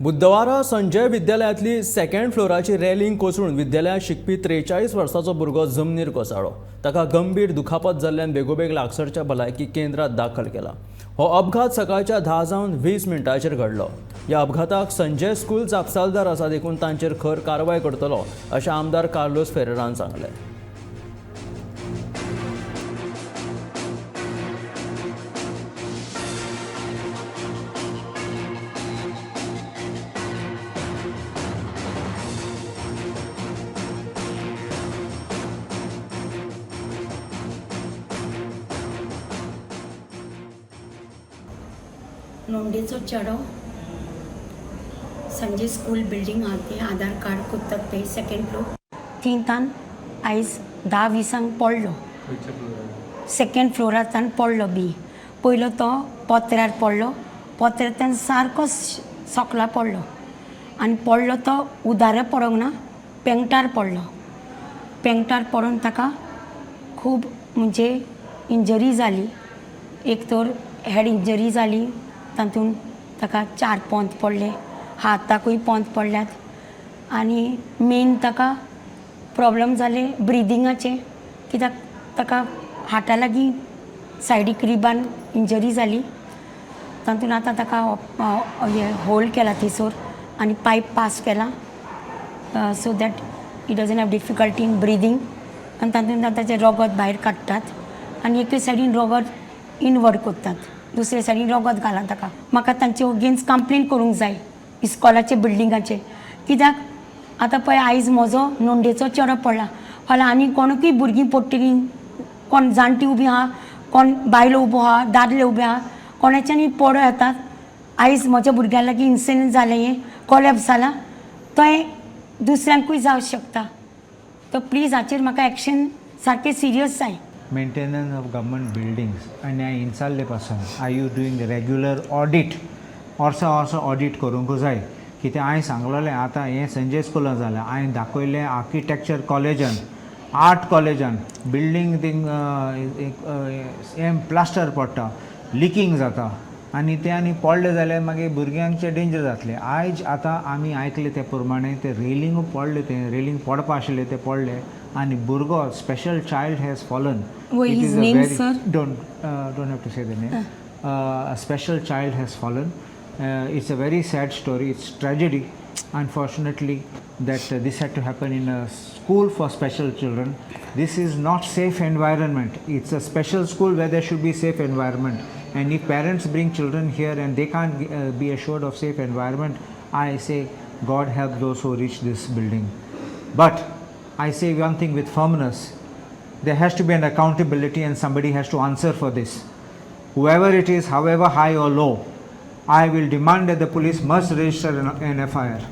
बुधवारा Sanjay विद्यालयातली second फ्लोराची railing कोसळून विद्यालयात शिकपी 43 वर्साचो भुरगो जमनीर कोसळ्ळो। ताका गंभीर दुखापत जाल्ल्यान बेगोबेग लागसरच्या भलायकी केंद्रात दाखल केला। हो अपघात सकाळच्या 10:20 घडलो। ह्या अपघाताक संजय स्कूल जापसालदार आसा देखून तांचेर खर कारवाय करतलो अशें आमदार कार्लोस फेरेरान सांगलें। नोंदेचो चेडो संजय स्कूल बिल्डिंग आहा ती आधार कार्ड कोत्तात पे सेकंड फ्लोर थिंतान आयज 10-20 पडलो। सेकंड फ्लोरांतल्यान पडलो बी। पयलो तो पत्र्यार पडलो, पत्र्यातल्यान सारको सकला पडलो आनी पडलो तो उदारे पडोंक ना, पेंगटार पडलो। पेंगटार पडून ताका खूब म्हणजे इंजरी जाली। एक तर हेड इंजरी जाली, तातूंत ताका 4 पोंत पडले, हाताकूय पोंत पडल्यात आनी मेन ताका प्रॉब्लम जाले ब्रिदिंगाचे, कित्याक ताका हार्टा लागीं सायडीक रिबान इंजरी जाली। तातूंत आतां ताका होल्ड केला थंयसर आनी पायप पास केला so that he doesn't have difficulty in breathing आनी तातूंत ताचें रगत भायर काडटात आनी एके सायडीन रगत इनवर्ड करतात, दुसरे सायडीन रगत घाला ताका। म्हाका तांचे अगेन्स्ट कंप्लेन करूंक जाय इस्कॉलाचे बिल्डिंगाचे, कित्याक आतां पळय आयज म्हजो नोंदेचो चेडो पडला, फाल्यां आनी कोणूय भुरगीं पडटलीं, कोण जाणटी उबी आहा, कोण बायलो उबो आहा, दादले उबे आहा, कोणाच्यानी पडो येतात। आयज म्हज्या भुरग्यां लागीं इन्सिडंट जालें, हें कोलॅप्स जाला, तो दुसऱ्यांकूय जावं शकता। तो प्लीज हाचेर म्हाका एक्शन सारकें सिरियस जाय। Maintenance of government buildings and I इंचाल्ले पासून are you doing regular audit वर्सा ऑडिट करूंक जाय, कित्याक हांवें सांगलोलें आतां हें संजय स्कुलान जालें, हांवें दाखयलें आर्किटेक्चर कॉलेजान, आर्ट कॉलेजान बिल्डींग थिंग हें प्लास्टर पडटा, लिकींग जाता आनी ते आनी पडले जाल्यार मागीर भुरग्यांचे डेंजर जातले। आयज आतां आमी आयकले ते प्रमाणे ते रेलिंग पडले, ते रेलिंग पडपा आशिल्ले ते पडले आनी भुरगो special child has fallen. His name, sir? Don't have to say the name. A special child has fallen. It's a very sad story. It's tragedy, unfortunately, that this had to happen in a school for special children. This is not safe environment. It's a special school where there should be safe environment. And if parents bring children here and they can't be assured of safe environment, I say God help those who reach this building. But I say one thing with firmness. There has to be an accountability and somebody has to answer for this. Whoever it is, however high or low, I will demand that the police must register an FIR.